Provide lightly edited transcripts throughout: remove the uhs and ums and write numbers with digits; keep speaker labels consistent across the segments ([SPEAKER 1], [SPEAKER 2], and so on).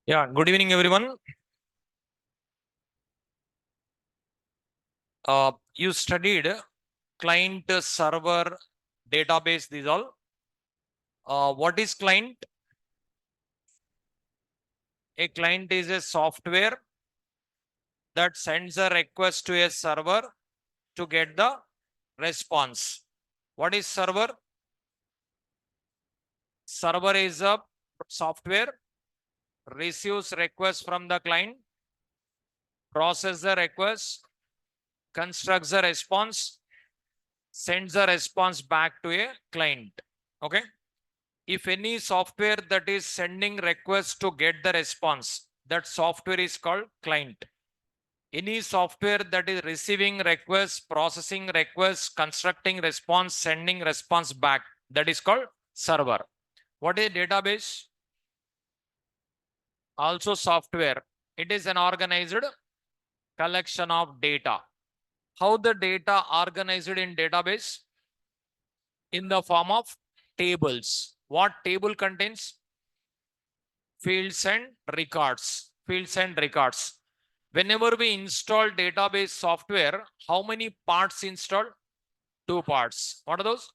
[SPEAKER 1] Yeah, good evening, everyone. You studied client, server, database, these all. What is client? A client is a software that sends a request to a server to get the response. What is server? Server is a software, receives request from the client, processes the request, constructs the response, sends the response back to a client. Okay. If any software that is sending requests to get the response, that software is called client. Any software that is receiving requests, processing requests, constructing response, sending response back, that is called server. What is database? Also software. It is an organized collection of data. How the data organized in database? In the form of tables. What table contains? Fields and records. Fields and records. Whenever we install database software, how many parts installed? 2 parts. What are those?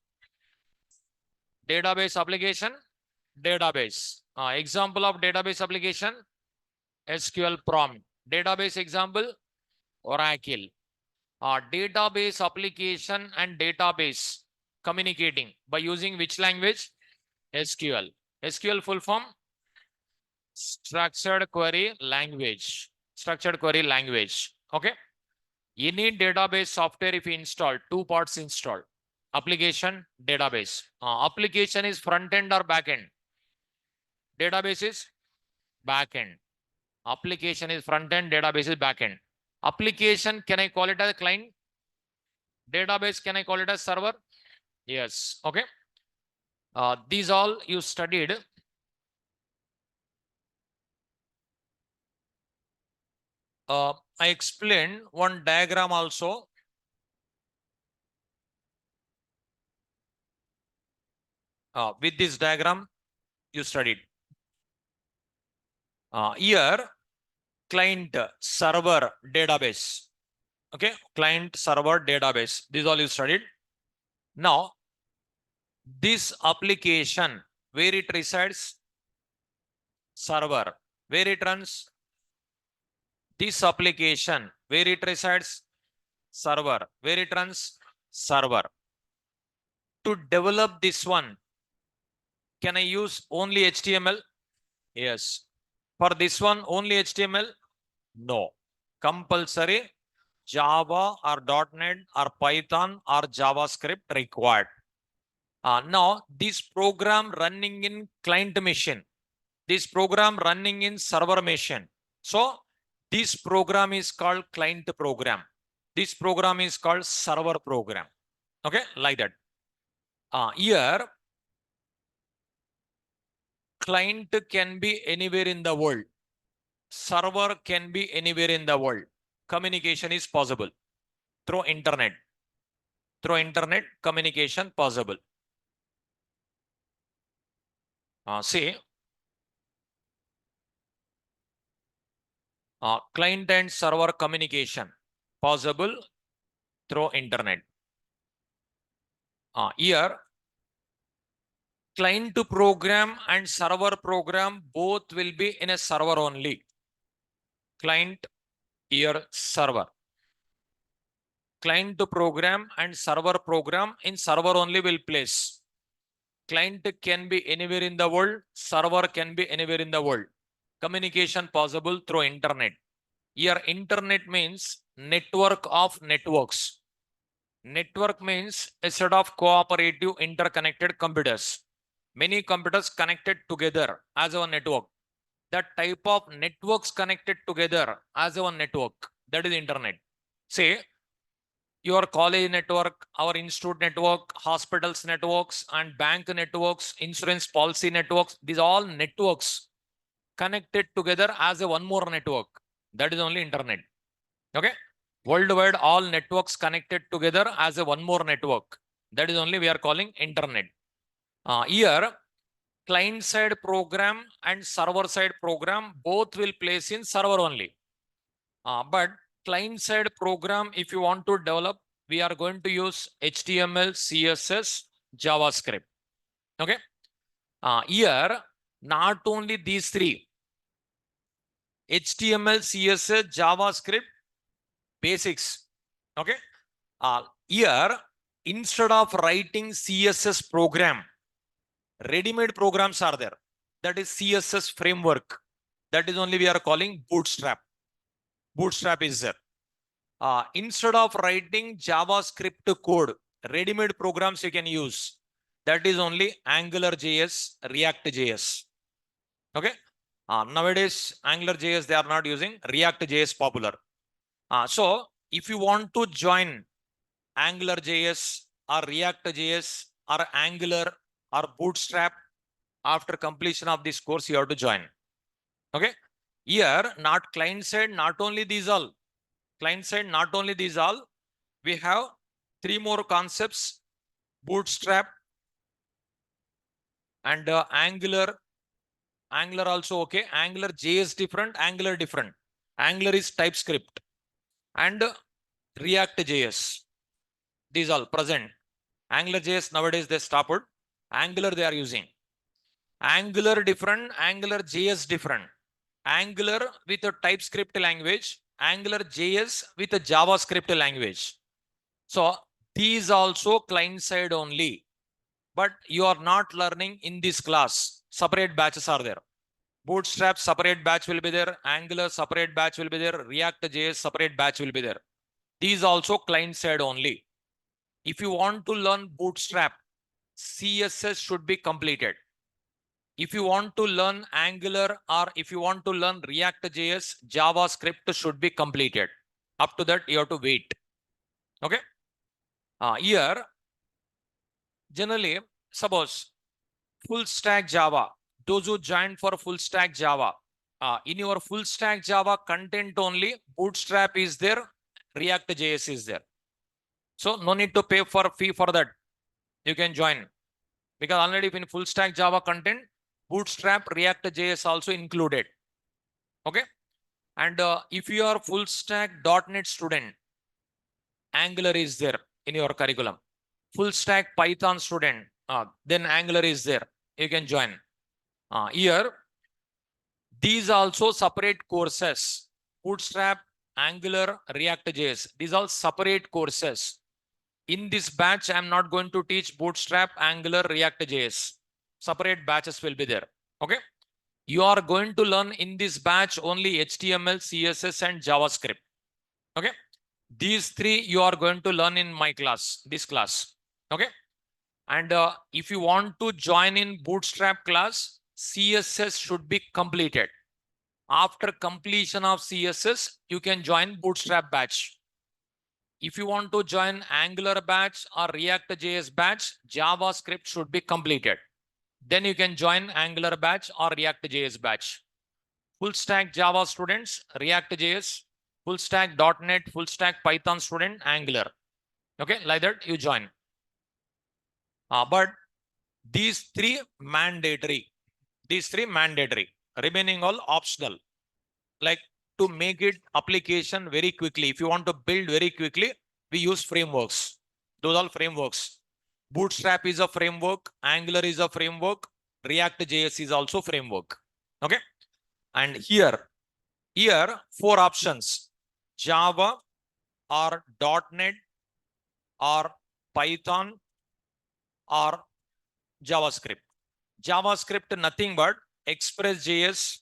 [SPEAKER 1] Database application, database. Example of database application, SQL prompt. Database example, Oracle. Database application and database communicating by using which language? SQL. SQL full form? Structured query language. Structured query language. Okay. Any database software, if you install, 2 parts installed. Application, database. Application is front end or back end? Database is back end. Application is front end, database is back end. Application, can I call it as a client? Database, can I call it as server? Yes. Okay. These all you studied. I explained one diagram also. With this diagram, you studied. Here, client server database. Okay, client server database. This all you studied. Now, this application, where it resides? Server. Where it runs? This application, where it resides? Server. Where it runs? Server. To develop this one, can I use only HTML? Yes. For this one, only HTML? No. Compulsory Java or .NET or Python or JavaScript required. Now, this program running in client machine, this program running in server machine. So, this program is called client program. This program is called server program. Okay, like that. Here, client can be anywhere in the world. Server can be anywhere in the world. Communication is possible through internet. Through internet, communication possible. See, client and server communication possible through internet. Here, client program and server program both will be in a server only. Client, here server. Client program and server program in server only will place. Client can be anywhere in the world. Server can be anywhere in the world. Communication possible through internet. Here internet means network of networks. Network means a set of cooperative interconnected computers. Many computers connected together as a network. That type of networks connected together as a network, that is internet. Say your college network, our institute network, hospitals networks, and bank networks, insurance policy networks. These all networks connected together as a one more network. That is only internet. Okay. Worldwide, all networks connected together as a one more network. That is only we are calling internet. Here, client side program and server side program both will place in server only. But client side program, if you want to develop, we are going to use HTML, CSS, JavaScript. Okay. Here, not only these three, HTML, CSS, JavaScript, basics. Okay. Here, instead of writing CSS program, ready-made programs are there. That is CSS framework. That is only we are calling Bootstrap. Bootstrap is there. Instead of writing JavaScript code, ready-made programs you can use. That is only AngularJS, React.js. Okay. Nowadays, AngularJS, they are not using React.js popular. So if you want to join AngularJS or React.js or Angular or Bootstrap, after completion of this course, you have to join. Okay. Here, not client side, not only these all. Client side, not only these all. We have three more concepts: Bootstrap and Angular. Angular also okay. Angular JS different, Angular different. Angular is TypeScript and React.js. These all present. AngularJS nowadays they stopped. Angular they are using. Angular different, Angular JS different. Angular with a TypeScript language, Angular JS with a JavaScript language. So these also client side only, but you are not learning in this class. Separate batches are there. Bootstrap separate batch will be there. Angular separate batch will be there. React.js separate batch will be there. These also client side only. If you want to learn Bootstrap, CSS should be completed. If you want to learn Angular or if you want to learn React.js, JavaScript should be completed. Up to that, you have to wait. Okay. Here, generally, suppose full stack Java, those who joined for full stack Java, in your full stack Java content only, Bootstrap is there, React.js is there. So no need to pay for fee for that. You can join because already in full stack Java content, Bootstrap, React.js also included. Okay. And if you are full stack .NET student, Angular is there in your curriculum. Full stack Python student, then Angular is there. You can join. Here, these also separate courses. Bootstrap, Angular, React.js. These are separate courses. In this batch, I'm not going to teach Bootstrap, Angular, React.js. Separate batches will be there. Okay. You are going to learn in this batch only HTML, CSS, and JavaScript. Okay. These three you are going to learn in my class, this class. Okay. And if you want to join in Bootstrap class, CSS should be completed. After completion of CSS, you can join Bootstrap batch. If you want to join Angular batch or React.js batch, JavaScript should be completed. Then you can join Angular batch or React.js batch. Full stack Java students, React.js, full stack .NET, full stack Python student, Angular. Okay, like that you join. But these three mandatory. These three mandatory. Remaining all optional. Like to make it application very quickly. If you want to build very quickly, we use frameworks. Those are frameworks. Bootstrap is a framework. Angular is a framework. React.js is also framework. Okay. And here, four options: Java or .NET or Python or JavaScript. JavaScript nothing but Express.js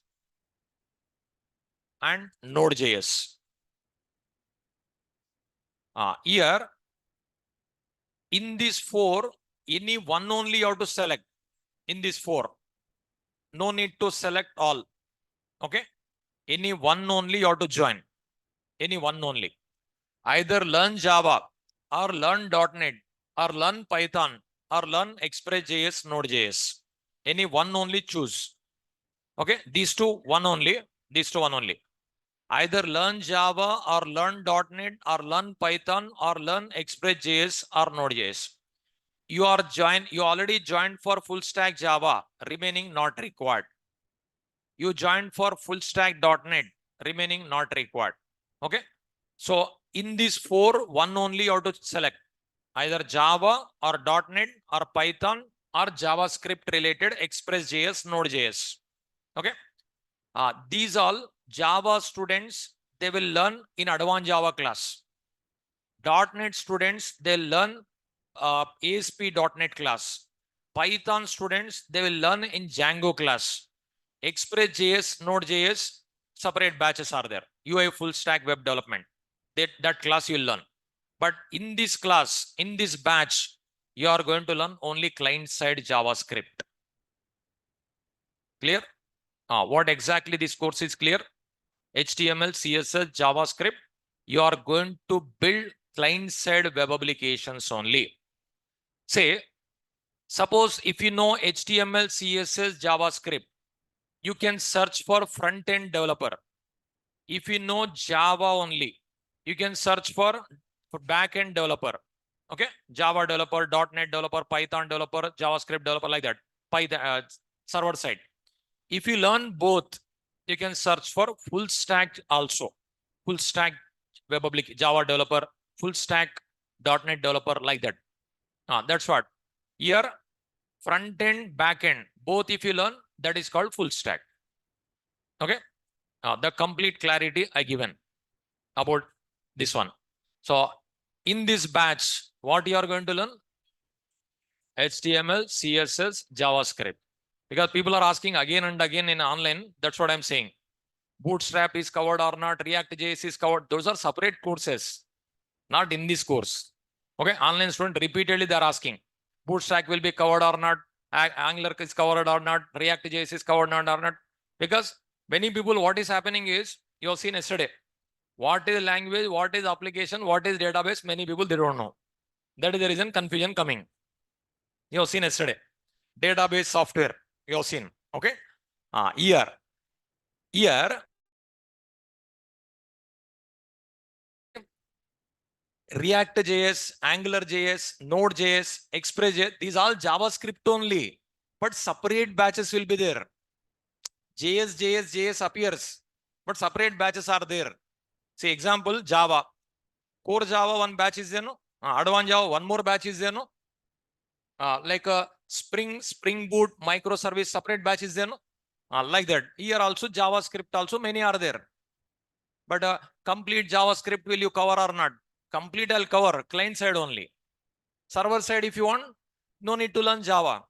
[SPEAKER 1] and Node.js. Here, in these four, any one only you have to select. In these four, no need to select all. Okay. Any one only you have to join. Any one only. Either learn Java or learn .NET or learn Python or learn Express.js, Node.js. Any one only choose. Okay. These two, one only. These two, one only. Either learn Java or learn .NET or learn Python or learn Express.js or Node.js. you already joined for full stack Java, remaining not required. You joined for full stack .NET, remaining not required. Okay. So in these four, one only you have to select either Java or .NET or Python or JavaScript related Express.js, Node.js. Okay. These all Java students, they will learn in advanced Java class. .NET students, they learn ASP.NET class. Python students, they will learn in Django class. Express.js, Node.js, separate batches are there. UI full stack web development. That class you will learn. But in this class, in this batch, you are going to learn only client-side JavaScript. Clear? What exactly this course is clear? HTML, CSS, JavaScript. You are going to build client-side web applications only. Say, suppose if you know HTML, CSS, JavaScript, you can search for front-end developer. If you know Java only, you can search for back-end developer. Okay, Java developer, .NET developer, Python developer, JavaScript developer, like that. Python server side. If you learn both, you can search for full stack also. Full stack web application, Java developer, full stack .NET developer, like that. That's what. Here, front end, back end, both if you learn, that is called full stack. Okay. The complete clarity I given about this one. So in this batch, what you are going to learn? HTML, CSS, JavaScript. Because people are asking again and again in online, that's what I'm saying. Bootstrap is covered or not, React.js is covered. Those are separate courses, not in this course. Okay, online student repeatedly they're asking, Bootstrap will be covered or not, Angular is covered or not, React.js is covered or not. Because many people, what is happening is, you have seen yesterday, what is language, what is application, what is database, many people, they don't know. That is the reason confusion coming. You have seen yesterday. Database software, you have seen. Okay. Here React.js, Angular.js, Node.js, Express.js, these all JavaScript only. But separate batches will be there. JS appears, but separate batches are there. See, example, Java. Core Java, one batch is there, no? Advanced Java, one more batch is there, no? Like a Spring Boot, microservice, separate batch is there, no? Like that. Here also, JavaScript also, many are there. But complete JavaScript will you cover or not? Complete I'll cover, client side only. Server side, if you want, no need to learn Java.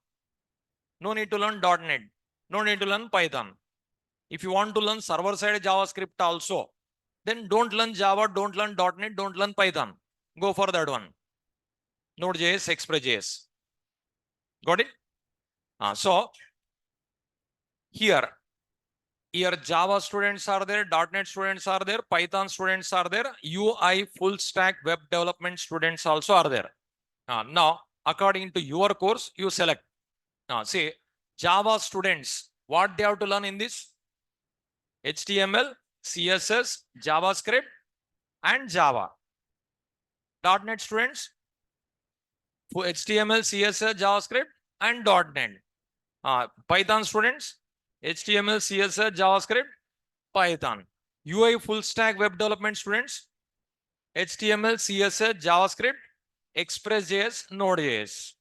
[SPEAKER 1] No need to learn .NET. No need to learn Python. If you want to learn server side JavaScript also, then don't learn Java, don't learn .NET, don't learn Python. Go for that one. Node.js, Express.js. Got it? So here Java students are there, .NET students are there, Python students are there, UI full stack web development students also are there. Now, according to your course, you select. See, Java students, what they have to learn in this? HTML, CSS, JavaScript, and Java. .NET students, for HTML, CSS, JavaScript, and .NET. Python students, HTML, CSS, JavaScript, Python. UI full stack web development students, HTML, CSS, JavaScript, Express.js, Node.js.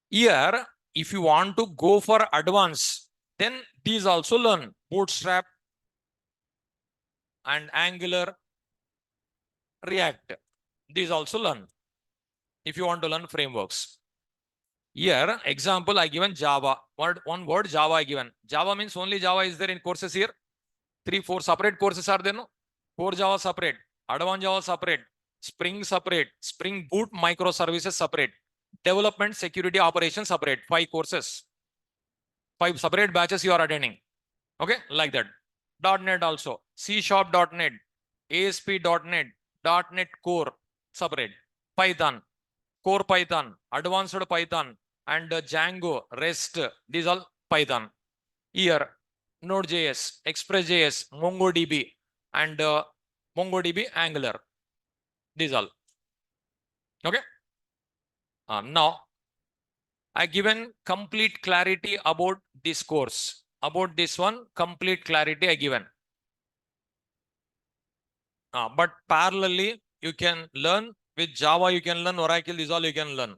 [SPEAKER 1] Here, if you want to go for advanced, then these also learn Bootstrap and Angular, React. These also learn if you want to learn frameworks. Here, example, I given Java. One word Java I given. Java means only Java is there in courses here. 3-4 separate courses are there, no? Core Java separate, Advanced Java separate, Spring separate, Spring Boot microservices separate, Development Security Operations separate. 5 courses. 5 separate batches you are attending. Okay, like that. .NET also. C#.NET, ASP.NET, .NET Core separate. Python, Core Python, Advanced Python, and Django, REST. These all Python. Here, Node.js, Express.js, MongoDB, and MongoDB Angular. These all. Okay. Now, I given complete clarity about this course. About this one, complete clarity I given. But parallelly, you can learn with Java, you can learn Oracle, this all you can learn.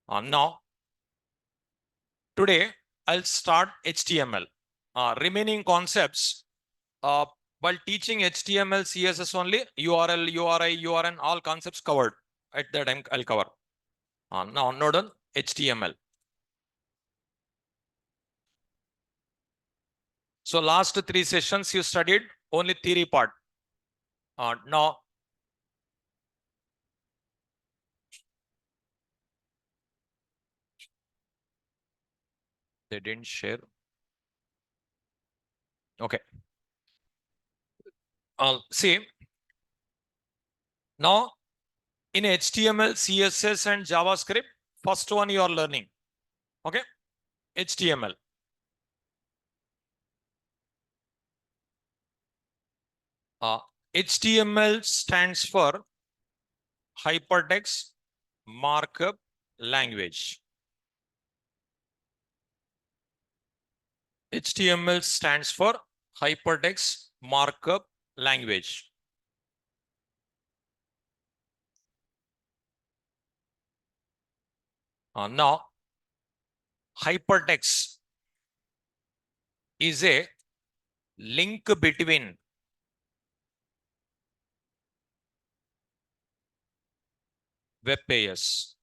[SPEAKER 1] Now, today, I'll start HTML. Remaining concepts, while teaching HTML, CSS only, URL, URI, URN, all concepts covered. At that time, I'll cover. Now, node on HTML. So last 3 sessions you studied only theory part. Now, they didn't share. Okay. See, now in HTML, CSS and JavaScript, first one you are learning. Okay. HTML. HTML stands for Hypertext Markup Language. HTML stands for Hypertext Markup Language. Now, hypertext is a link between web pages.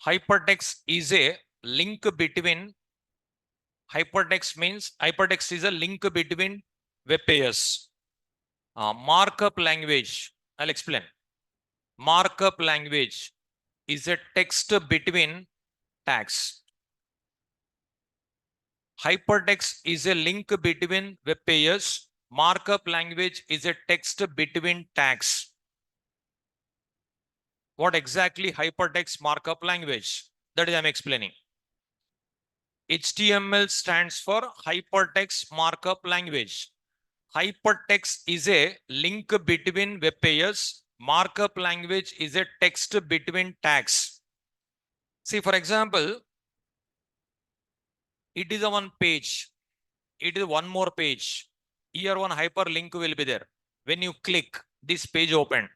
[SPEAKER 1] Hypertext is a link between, hypertext is a link between web pages. Markup language, I'll explain. Markup language is a text between tags. Hypertext is a link between web pages. Markup language is a text between tags. What exactly hypertext markup language? That is I'm explaining. HTML stands for Hypertext Markup Language. Hypertext is a link between web pages. Markup language is a text between tags. See, for example, it is a one page. It is one more page. Here one hyperlink will be there. When you click, this page open.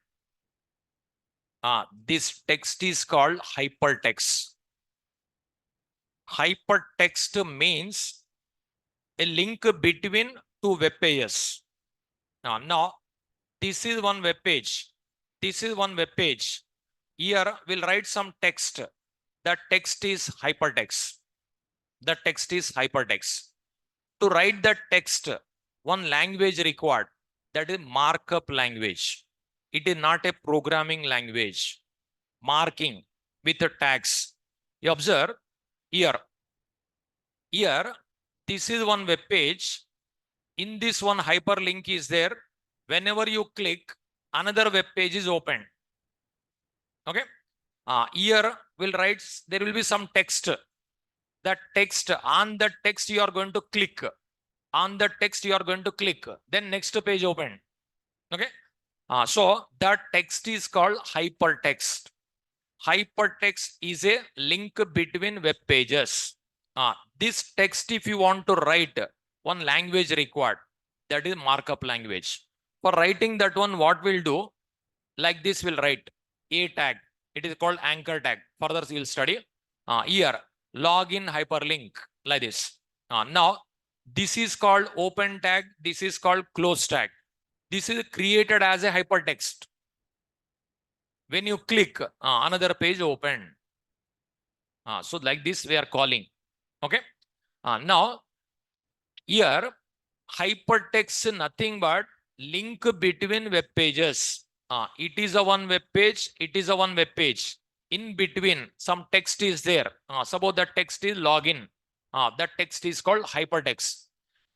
[SPEAKER 1] This text is called hypertext. Hypertext means a link between two web pages. Now, this is one web page. This is one web page. Here we'll write some text. That text is hypertext. The text is hypertext. To write that text, one language required. That is markup language. It is not a programming language. Marking with the tags. You observe here. Here, this is one web page. In this one hyperlink is there. Whenever you click, another web page is opened. Okay. Here we'll write, there will be some text. That text, on the text you are going to click. On the text you are going to click. Then next page open. Okay. So that text is called hypertext. Hypertext is a link between web pages. This text, if you want to write, one language required. That is markup language. For writing that one, what we'll do? Like this, we'll write a tag. It is called anchor tag. Further, you'll study. Here, login hyperlink, like this. Now, this is called open tag. This is called close tag. This is created as a hypertext. When you click, another page open. So like this, we are calling. Okay. Now, here, hypertext nothing but link between web pages. It is a one web page. It is a one web page. In between, some text is there. Suppose that text is login. That text is called hypertext.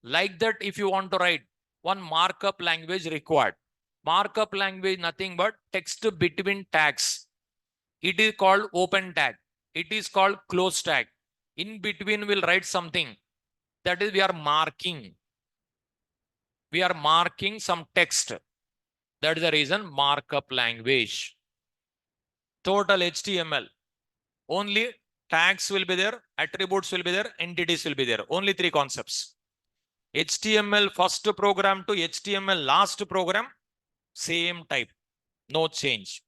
[SPEAKER 1] Like that, if you want to write, one markup language required. Markup language nothing but text between tags. It is called open tag. It is called close tag. In between, we'll write something. That is, we are marking. We are marking some text. That is the reason markup language. total HTML. Only tags will be there, attributes will be there, entities will be there. Only three concepts. HTML first program to HTML last program, same type, no change.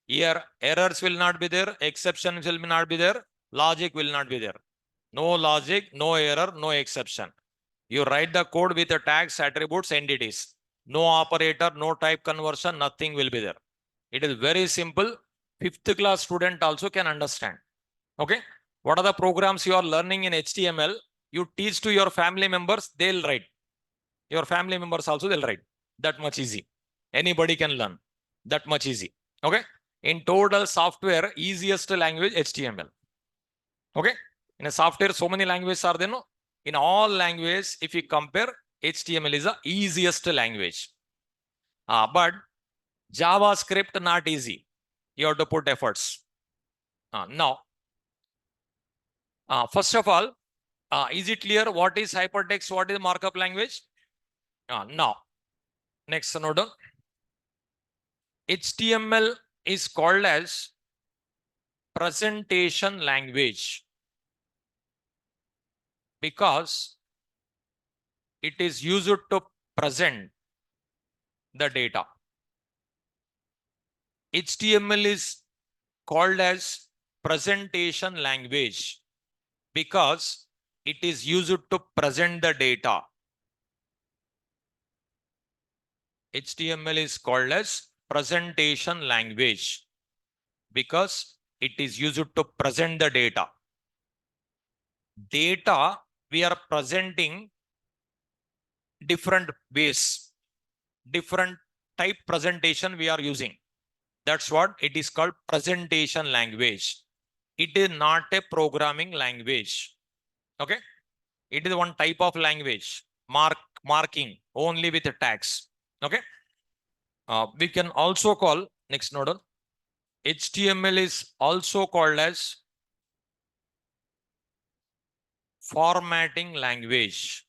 [SPEAKER 1] Here errors will not be there, exceptions will not be there, logic will not be there. No logic, no error, no exception. You write the code with the tags, attributes, entities. No operator, no type conversion, nothing will be there. It is very simple. Fifth class student also can understand. Okay. What are the programs you are learning in HTML? You teach to your family members, they'll write. Your family members also, they'll write. That much easy. Anybody can learn. That much easy. Okay. In total software, easiest language HTML. Okay. In a software, so many languages are there. No? In all languages, if you compare, HTML is the easiest language. But JavaScript not easy. You have to put efforts. Now, first of all, is it clear what is hypertext? What is markup language? Now, next node. HTML is called as presentation language because it is used to present the data. HTML is called as presentation language because it is used to present the data. HTML is called as presentation language because it is used to present the data. Data we are presenting different ways, different type presentation we are using. That's what it is called, presentation language. It is not a programming language. Okay. It is one type of language, marking only with tags. Okay. We can also call, next node, HTML is also called as formatting language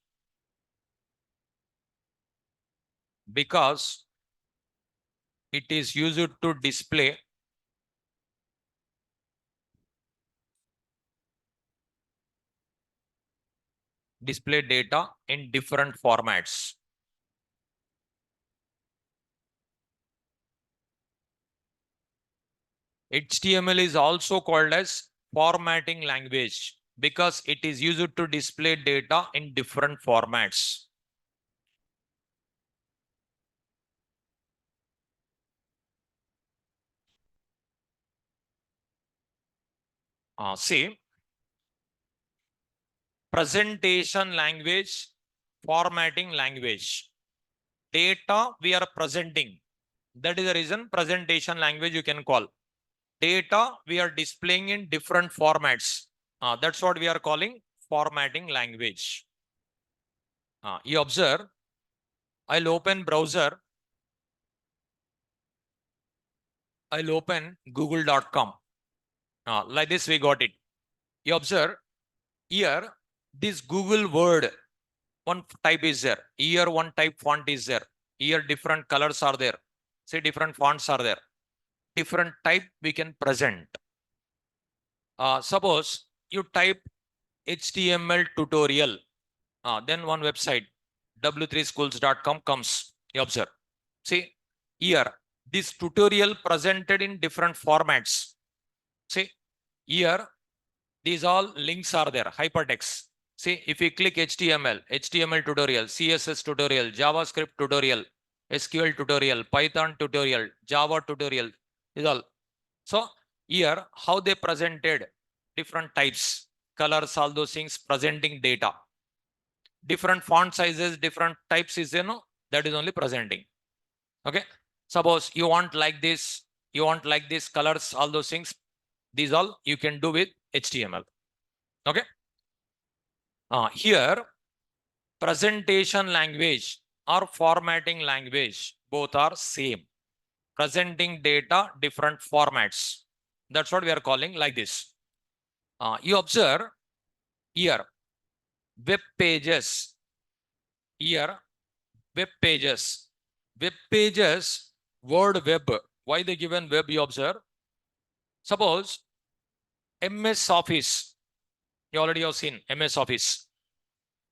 [SPEAKER 1] because it is used to display data in different formats. HTML is also called as formatting language because it is used to display data in different formats. See, presentation language, formatting language. Data we are presenting. That is the reason presentation language you can call. Data we are displaying in different formats. That's what we are calling formatting language. You observe, I'll open browser. I'll open google.com. Like this, we got it. You observe here, this Google word, one type is there. Here, one type font is there. Here, different colors are there. See, different fonts are there. Different type we can present. Suppose you type HTML tutorial. Then one website, w3schools.com comes. You observe. See, here, this tutorial presented in different formats. See, here, these all links are there, hypertext. See, if you click HTML tutorial, CSS tutorial, JavaScript tutorial, SQL tutorial, Python tutorial, Java tutorial, is all. So here, how they presented different types, colors, all those things, presenting data. Different font sizes, different types is, that is only presenting. Okay. Suppose you want like this, colors, all those things. These all you can do with HTML. Okay. Here, presentation language or formatting language, both are same. Presenting data, different formats. That's what we are calling like this. You observe here, web pages. Here, web pages. Web pages, word web. Why they given web, you observe? Suppose MS Office. You already have seen MS Office.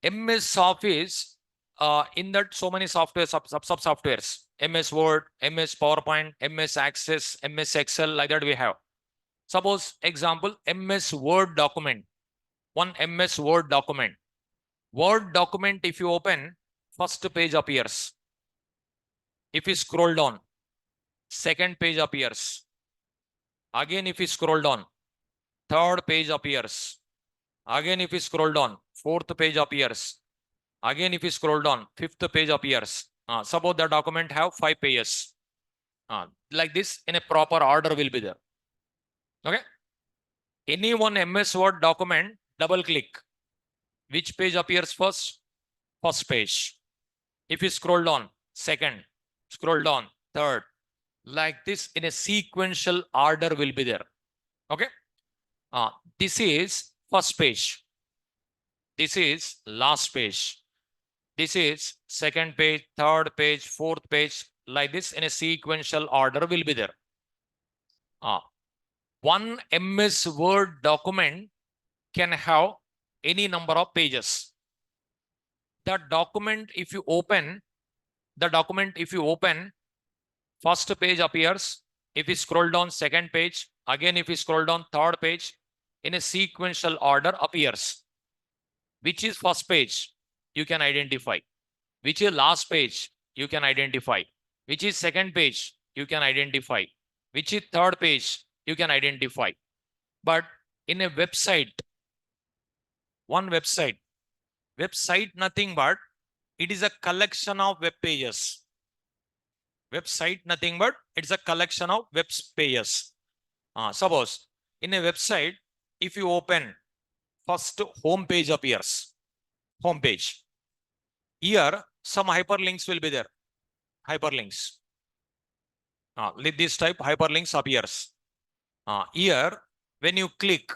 [SPEAKER 1] MS Office, in that so many software sub softwares. MS Word, MS PowerPoint, MS Access, MS Excel, like that we have. Suppose example, MS Word document. One MS Word document. Word document, if you open, first page appears. If you scroll down, second page appears. Again, if you scroll down, third page appears. Again, if you scroll down, fourth page appears. Again, if you scroll down, fifth page appears. Suppose the document have 5 pages. Like this, in a proper order will be there. Okay. Any one MS Word document, double click. Which page appears first? First page. If you scroll down, second, scroll down, third, like this in a sequential order will be there. Okay. This is first page. This is last page. This is second page, third page, fourth page, like this in a sequential order will be there. One MS Word document can have any number of pages. The document, if you open, first page appears. If you scroll down, second page, again, if you scroll down, third page, in a sequential order appears. Which is first page, you can identify. Which is last page, you can identify. Which is second page, you can identify. Which is third page, you can identify. But in a website, one website nothing but it is a collection of web pages. Website nothing but it's a collection of web pages. Suppose in a website, if you open, first home page appears. Home page. Here, some hyperlinks will be there. Hyperlinks. This type hyperlinks appears. Here, when you click,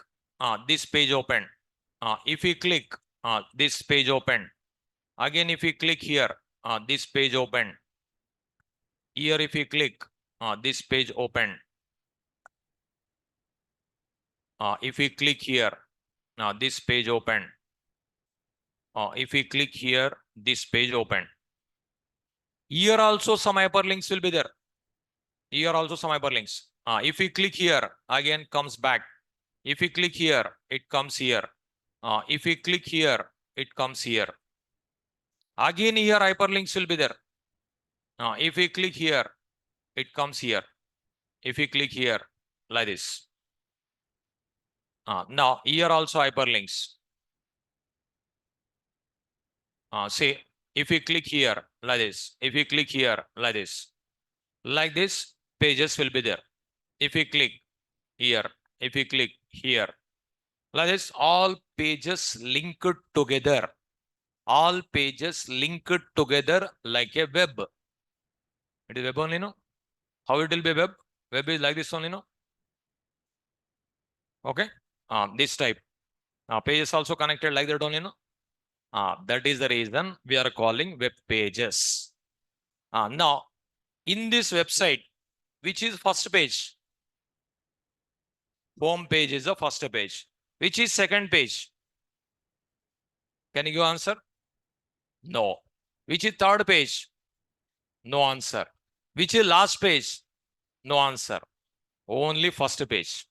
[SPEAKER 1] this page open. If you click, this page open. Again, if you click here, this page open. Here, if you click, this page open. If we click here, now this page open. If we click here, this page open. Here also some hyperlinks will be there. Here also some hyperlinks. If we click here, again comes back. If we click here, it comes here. If we click here, it comes here. Again here hyperlinks will be there. If we click here, it comes here. If we click here, like this. Now here also hyperlinks. Say, if we click here, like this. If we click here, like this, pages will be there. If we click here, if we click here, like this, all pages linked together. All pages linked together like a web. It is web only, no? How it will be web? Web is like this only, no? Okay. This type. Pages also connected like that only, no? That is the reason we are calling web pages. Now, in this website, which is first page? Home page is the first page. Which is second page? Can you give answer? No. Which is third page? No answer. Which is last page? No answer. Only first page.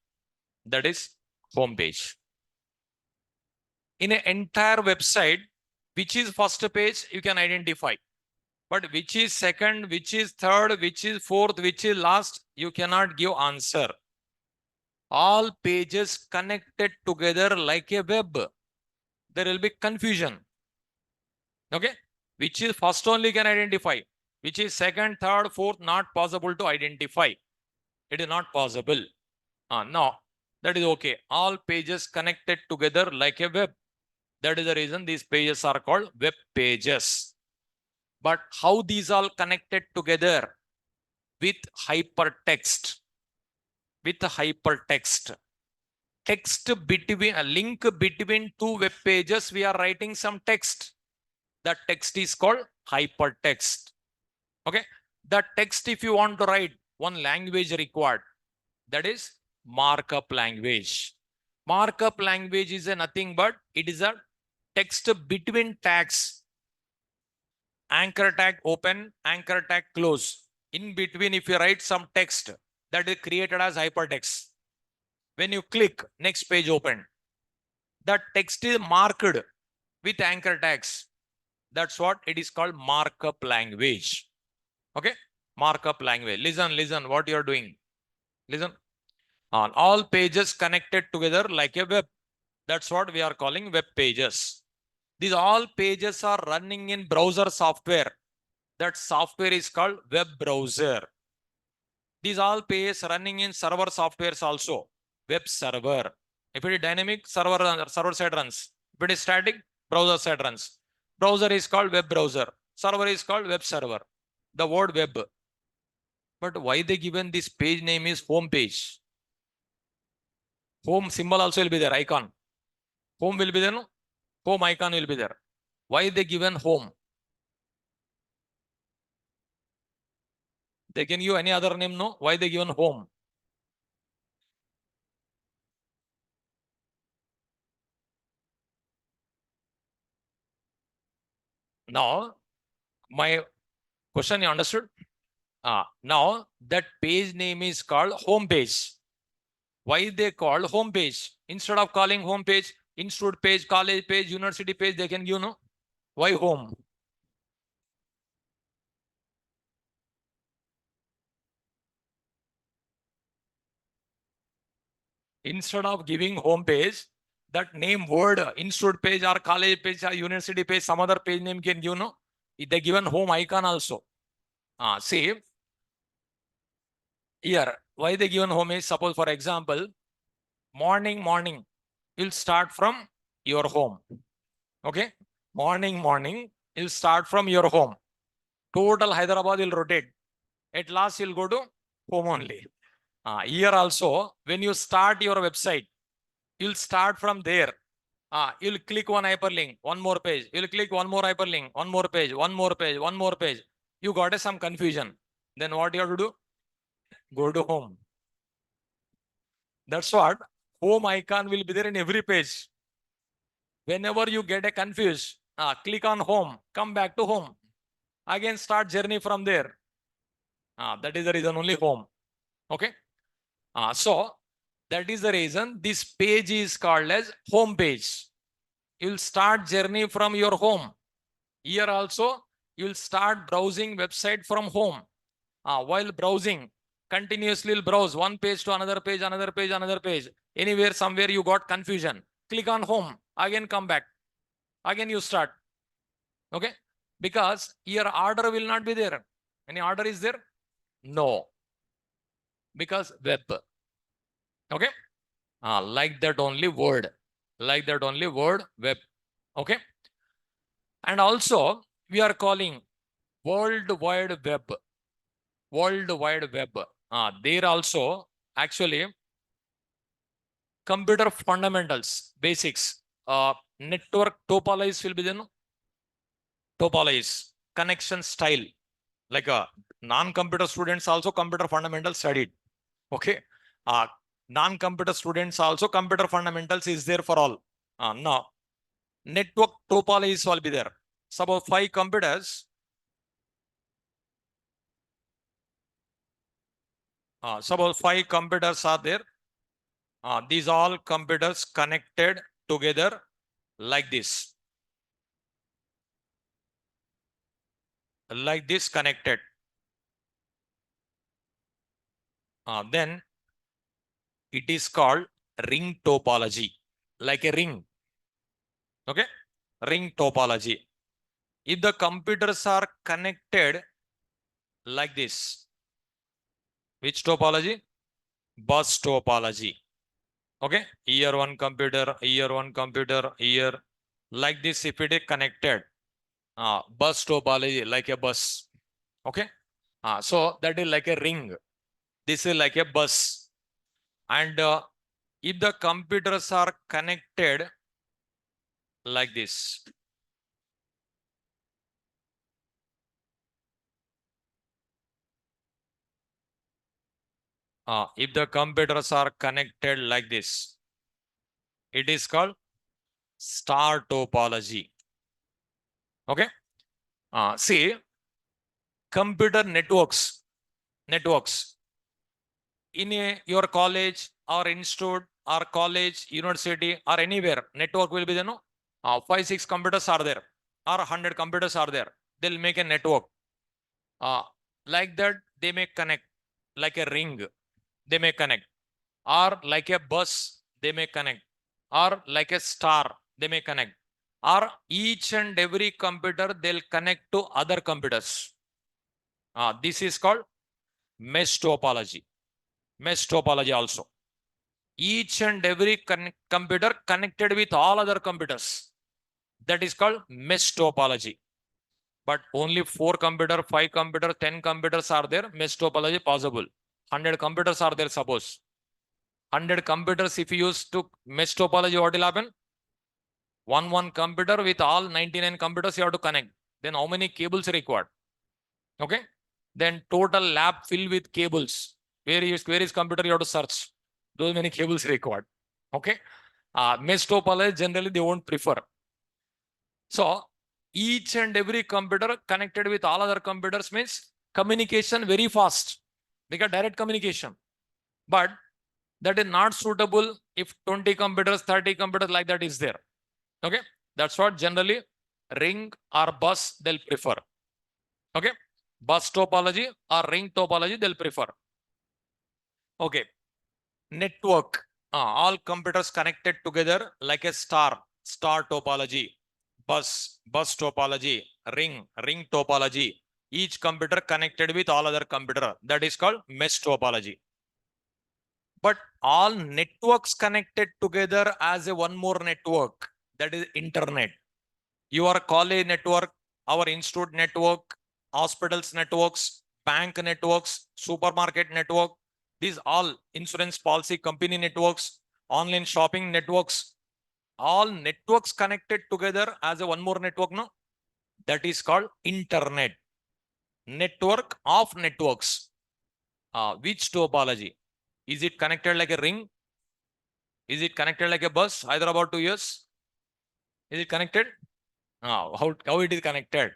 [SPEAKER 1] That is home page. In an entire website, which is first page, you can identify. But which is second, which is third, which is fourth, which is last, you cannot give answer. All pages connected together like a web. There will be confusion. Okay. Which is first only can identify. Which is second, third, fourth, not possible to identify. It is not possible. No, that is okay. All pages connected together like a web. That is the reason these pages are called web pages. But how these all connected together? With hypertext. With hypertext. Text between a link between two web pages, we are writing some text. That text is called hypertext. Okay. The text, if you want to write, one language required. That is markup language. Markup language is a nothing but it is a text between tags. Anchor tag open, anchor tag close. In between, if you write some text that is created as hypertext, when you click next page open, that text is marked with anchor tags. That's what it is called markup language. Okay, markup language. Listen what you're doing. Listen. On all pages connected together like a web. That's what we are calling web pages. These all pages are running in browser software. That software is called web browser. These all pages running in server softwares also. Web server. If it is dynamic, server side runs. If it is static, browser side runs. Browser is called web browser. Server is called web server. The word web. But why they given this page name is home page? Home symbol also will be there, icon. Home will be there, no? Home icon will be there. Why they given home? They can give any other name, no? Why they given home? Now, my question you understood? Now that page name is called home page. Why they called home page? Instead of calling home page, institute page, college page, university page, they can give, no? Why home? Instead of giving home page, that name word, institute page or college page or university page, some other page name can give, no? They given home icon also. See, here, why they given home is, suppose for example, morning, you'll start from your home. Okay? Morning, you'll start from your home. Total Hyderabad will rotate. At last, you'll go to home only. Here also, when you start your website, you'll start from there. You'll click one hyperlink, one more page. You'll click one more hyperlink, one more page, one more page, one more page. You got some confusion. Then what you have to do? Go to home. That's what home icon will be there in every page. Whenever you get a confused, click on home, come back to home. Again, start journey from there. That is the reason only home. Okay. So that is the reason this page is called as home page. You'll start journey from your home. Here also, you'll start browsing website from home. While browsing, continuously browse one page to another page, another page, another page. Anywhere, somewhere you got confusion. Click on home. Again, come back. Again, you start. Okay. Because your order will not be there. Any order is there? No. Because web. Okay. Like that only word. Like that only word web. Okay. And also, we are calling World Wide Web. World Wide Web. There also, actually, computer fundamentals, basics, network topologies will be there. No? Topologies, connection style. Like non-computer students also computer fundamentals studied. Okay. Non-computer students also computer fundamentals is there for all. Now, network topologies will be there. Suppose 5 computers. Suppose 5 computers are there. These all computers connected together like this. Like this connected. Then it is called ring topology. Like a ring. Okay. Ring topology. If the computers are connected like this, which topology? Bus topology. Okay. Here one computer, here one computer, here. Like this, if it is connected. Bus topology, like a bus. Okay. So that is like a ring. This is like a bus. And if the computers are connected like this, If the computers are connected like this, it is called star topology. Okay. See, computer networks in your college or institute or college, university or anywhere, network will be there. No, 5-6 computers are there or 100 computers are there. They'll make a network. Like that, they may connect like a ring. They may connect, or like a bus, they may connect, or like a star, they may connect, or each and every computer they'll connect to other computers. This is called mesh topology. Mesh topology also. Each and every computer connected with all other computers. That is called mesh topology. But only 4 computers, 5 computers, 10 computers are there. Mesh topology possible. 100 computers are there, suppose. 100 computers, if you use to mesh topology, what will happen? One computer with all 99 computers you have to connect. Then how many cables required? Okay. Then total lab filled with cables. Where is computer you have to search? Those many cables required. Okay. Mesh topology generally they won't prefer. So each and every computer connected with all other computers means communication very fast. They got direct communication. But that is not suitable if 20 computers, 30 computers like that is there. Okay. That's what generally ring or bus they'll prefer. Okay. Bus topology or ring topology they'll prefer. Okay. Network. All computers connected together like a star topology. Bus topology. Ring topology. Each computer connected with all other computer. That is called mesh topology. But all networks connected together as a one more network, that is internet. Your college network, our institute network, hospitals networks, bank networks, supermarket network, these all insurance policy company networks, online shopping networks, all networks connected together as a one more network. No, that is called internet. Network of networks. Which topology? Is it connected like a ring? Is it connected like a bus? Hyderabad 2 years? Is it connected? How it is connected?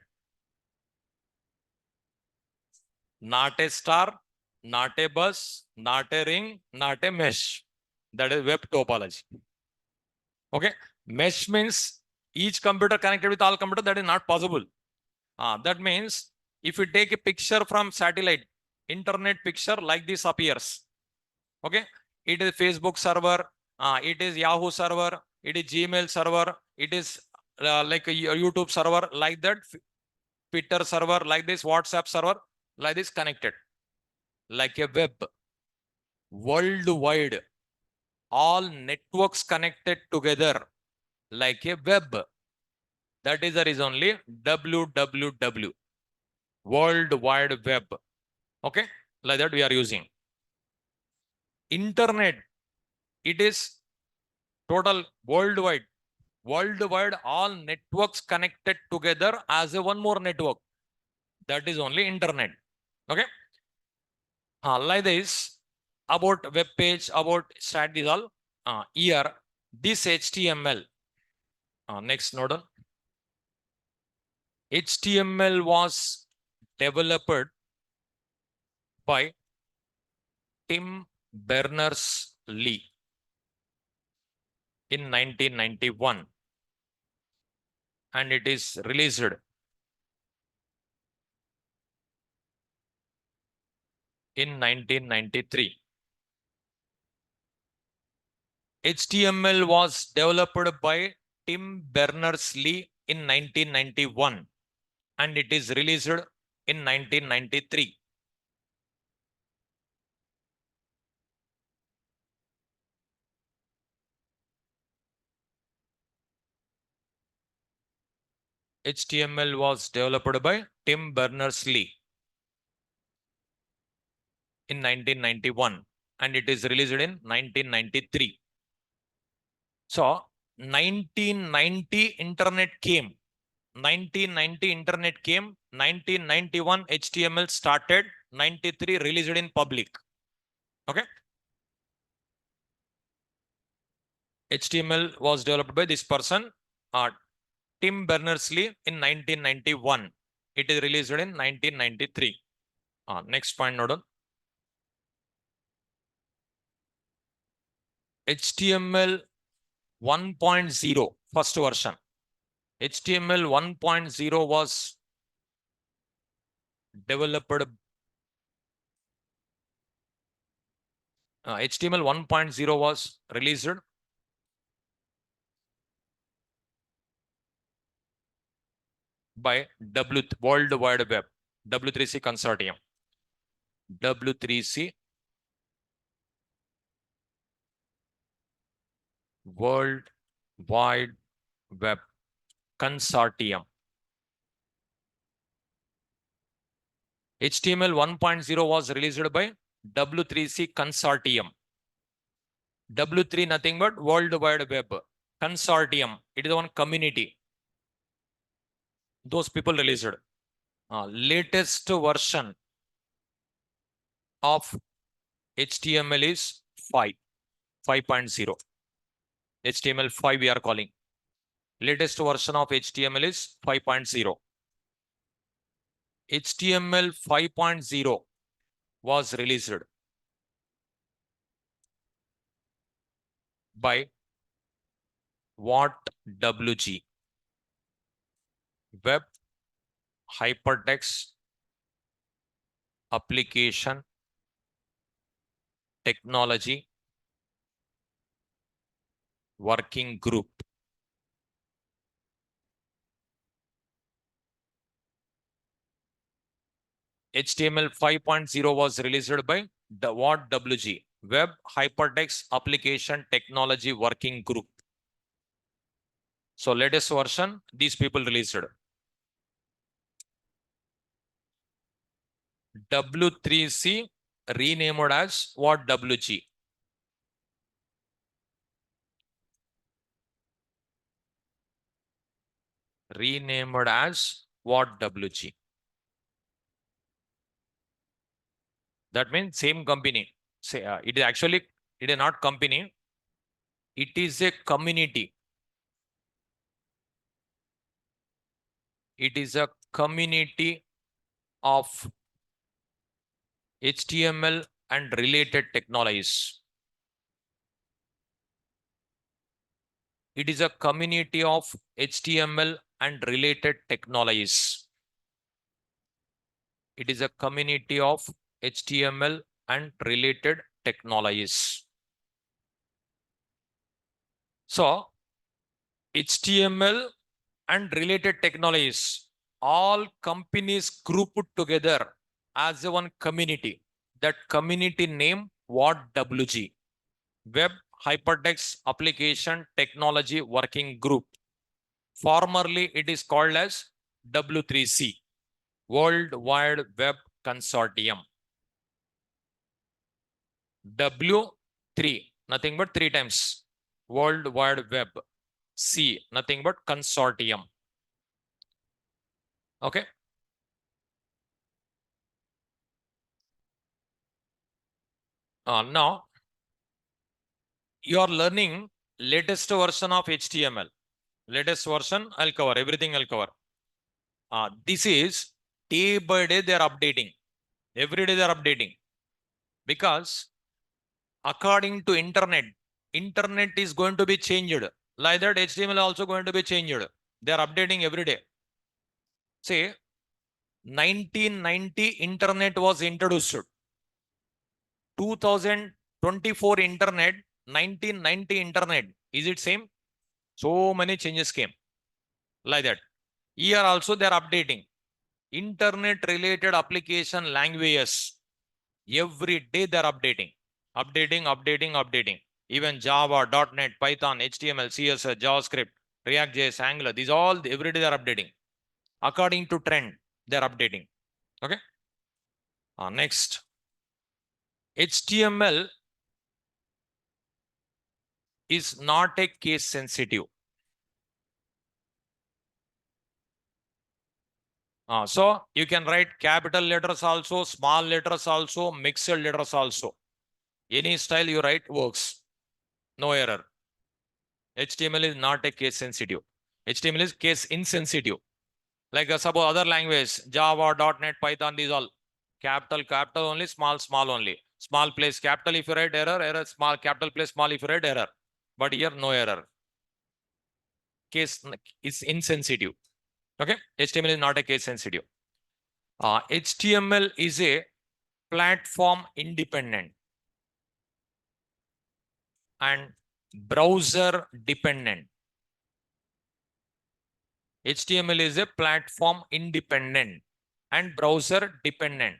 [SPEAKER 1] Not a star, not a bus, not a ring, not a mesh. That is web topology. Okay. Mesh means each computer connected with all computers. That is not possible. That means if you take a picture from satellite, internet picture like this appears. Okay. It is Facebook server. It is Yahoo server. It is Gmail server. It is like a YouTube server like that. Twitter server like this. WhatsApp server like this connected. Like a web. Worldwide. All networks connected together like a web. That is the reason only www. World Wide Web. Okay. Like that we are using. Internet. It is total worldwide. Worldwide, all networks connected together as a one more network. That is only internet. Okay. Like this, about web page, about strategies all. Here, this HTML. Next node. HTML was developed by Tim Berners-Lee in 1991 and it is released in 1993. HTML was developed by Tim Berners-Lee in 1991 and it is released in 1993. HTML was developed by Tim Berners-Lee in 1991 and it is released in 1993. So 1990 internet came. 1990 internet came. 1991 HTML started. 93 released in public. Okay. HTML was developed by this person, Tim Berners-Lee in 1991. It is released in 1993. Next point, note. HTML 1.0 first version. HTML 1.0 was developed. HTML 1.0 was released by World Wide Web, W3C Consortium. W3C World Wide Web Consortium. HTML 1.0 was released by W3C Consortium. W3 nothing but World Wide Web Consortium. It is one community. Those people released. Latest version of HTML is 5.0. HTML 5 we are calling. Latest version of HTML is 5.0. HTML 5.0 was released by WG, Web Hypertext Application Technology Working Group. HTML 5.0 was released by WG, Web Hypertext Application Technology Working Group. So latest version, these people released. W3C renamed as what? WG. Renamed as what? WG. That means same company. Say, it is actually, it is not company. It is a community. It is a community of HTML and related technologies. It is a community of HTML and related technologies. It is a community of HTML and related technologies. So, HTML and related technologies, all companies grouped together as one community. That community name what? WG, Web Hypertext Application Technology Working Group. Formerly, it is called as W3C, World Wide Web Consortium. W3, nothing but 3 times. World Wide Web. C, nothing but consortium. Okay. Now, you are learning latest version of HTML. Latest version, I'll cover. Everything I'll cover. This is day by day they are updating. Every day they are updating. Because according to internet is going to be changed. Like that, HTML also going to be changed. They are updating every day. Say, 1990 internet was introduced. 2024 internet, 1990 internet. Is it same? So many changes came. Like that. Here also they are updating. Internet related application languages. Every day they are updating. Updating. Even Java, .NET, Python, HTML, CSS, JavaScript, React.js, Angular. These all every day they are updating. According to trend, they are updating. Okay. Next. HTML is not a case sensitive. So you can write capital letters also, small letters also, mixed letters also. Any style you write works. No error. HTML is not a case sensitive. HTML is case insensitive. Like suppose other language, Java, .NET, Python, these all capital only, small only. Small place capital if you write error, small capital place small if you write error. But here no error. Case is insensitive. Okay, HTML is not a case sensitive. HTML is a platform independent and browser dependent. HTML is a platform independent and browser dependent.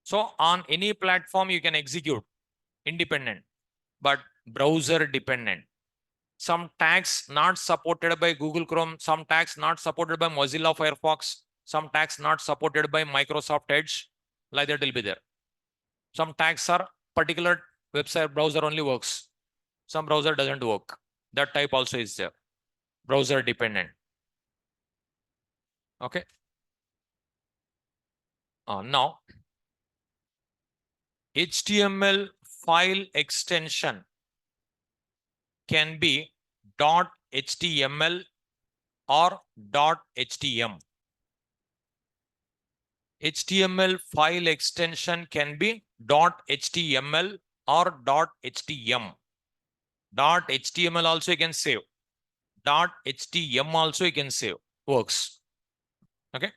[SPEAKER 1] So on any platform you can execute independent, but browser dependent. Some tags not supported by Google Chrome, some tags not supported by Mozilla Firefox, some tags not supported by Microsoft Edge, like that will be there. Some tags are particular website browser only works. Some browser doesn't work. That type also is there. Browser dependent. Okay. Now, HTML file extension can be .html or .htm. HTML file extension can be .html or .htm. .html also you can save. .htm also you can save. Works. Okay.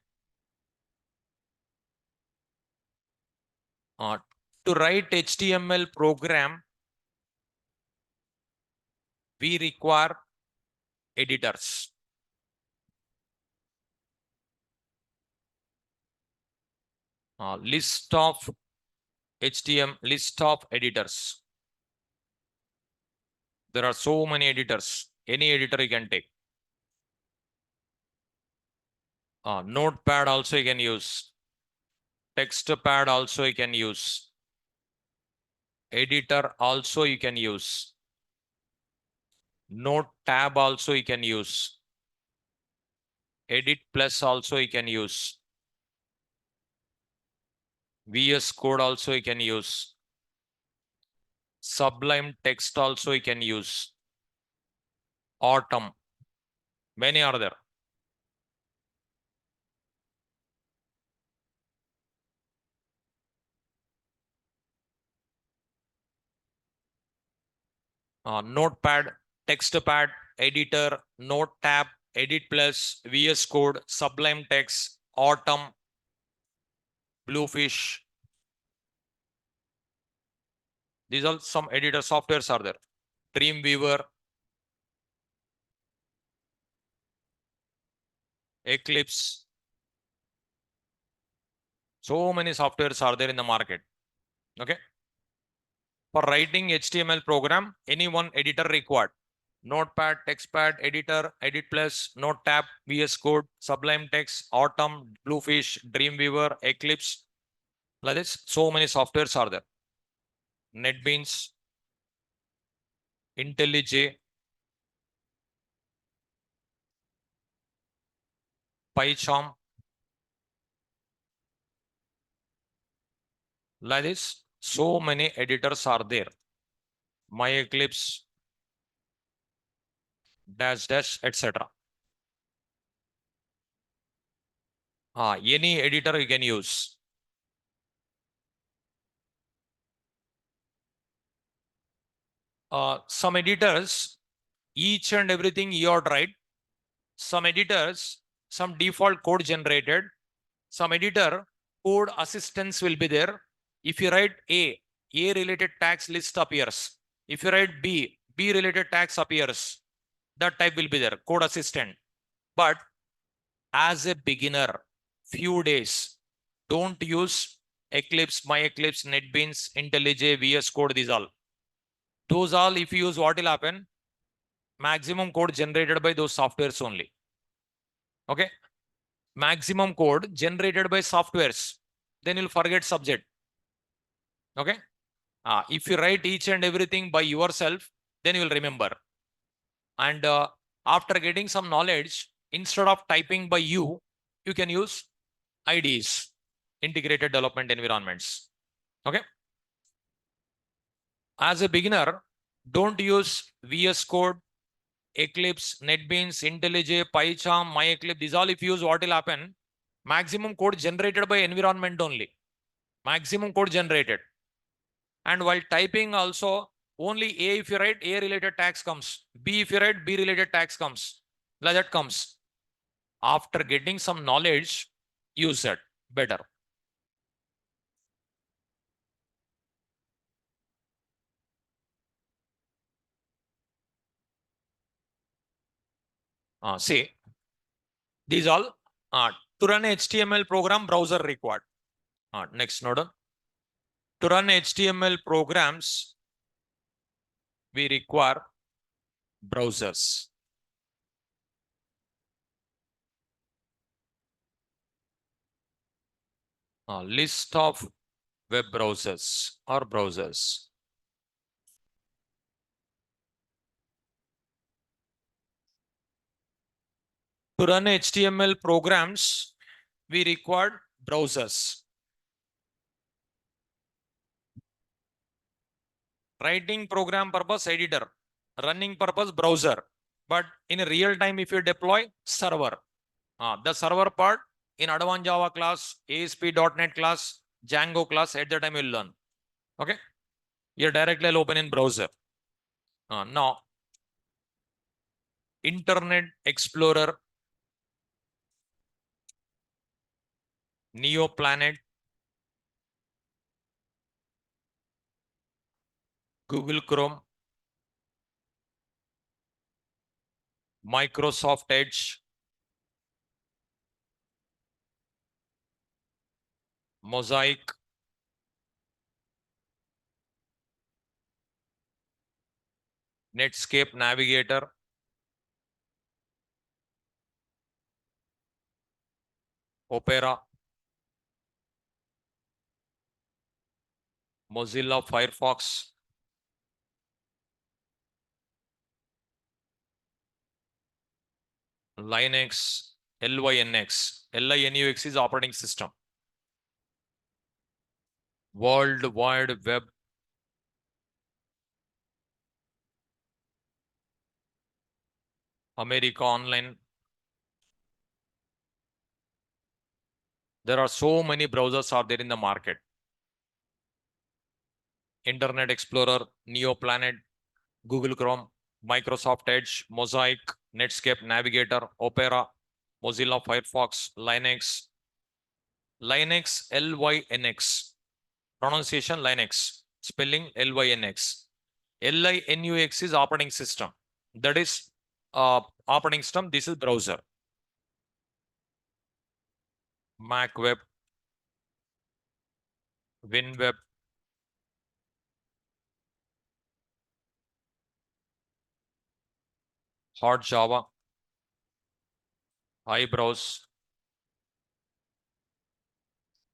[SPEAKER 1] To write HTML program, we require editors. List of HTML, list of editors. There are so many editors. Any editor you can take. Notepad also you can use. TextPad also you can use. Editor also you can use. Note tab also you can use. Edit plus also you can use. VS Code also you can use. Sublime text also you can use. Autumn. Many are there. Notepad, TextPad, Editor, Note tab, Edit plus, VS Code, Sublime text, Autumn, Bluefish. These are some editor softwares are there. Dreamweaver, Eclipse. So many softwares are there in the market. Okay. For writing HTML program, any one editor required. Notepad, TextPad, Editor, Edit plus, Note tab, VS Code, Sublime text, Autumn, Bluefish, Dreamweaver, Eclipse. Like this, so many softwares are there. NetBeans, IntelliJ, PyCharm. Like this, so many editors are there. MyEclipse, etc. Any editor you can use. Some editors, each and everything you are right. Some editors, some default code generated. Some editor, code assistance will be there. If you write A related tags list appears. If you write B related tags appears. That type will be there, code assistant. But as a beginner, few days, don't use Eclipse, MyEclipse, NetBeans, IntelliJ, VS Code, these all. Those all, if you use, what will happen? Maximum code generated by those softwares only. Okay. Maximum code generated by softwares. Then you'll forget subject. Okay. If you write each and everything by yourself, then you will remember. And after getting some knowledge, instead of typing by you can use IDEs, integrated development environments. Okay. As a beginner, don't use VS Code, Eclipse, NetBeans, IntelliJ, PyCharm, MyEclipse. These all if you use, what will happen? Maximum code generated by environment only. Maximum code generated. And while typing also, only A if you write, A related tags comes. B if you write, B related tags comes. Like that comes. After getting some knowledge, use it better. See, these all to run HTML program, browser required. Next node. To run HTML programs, we require browsers. List of web browsers or browsers. To run HTML programs, we require browsers. Writing program purpose editor, running purpose browser. But in real time, if you deploy server, the server part in advanced Java class, ASP.NET class, Django class, at the time you'll learn. Okay. You're directly open in browser. Now, Internet Explorer, Neo Planet, Google Chrome, Microsoft Edge, Mosaic, Netscape Navigator, Opera, Mozilla Firefox, Linux, Lynx. Linux is operating system. World Wide Web, America Online. There are so many browsers are there in the market. Internet Explorer, Neo Planet, Google Chrome, Microsoft Edge, Mosaic, Netscape Navigator, Opera, Mozilla Firefox, Linux, Lynx, pronunciation Linux, spelling Lynx. Linux is operating system. That is operating system. This is browser. Mac Web, WinWeb, Hot Java, iBrowse,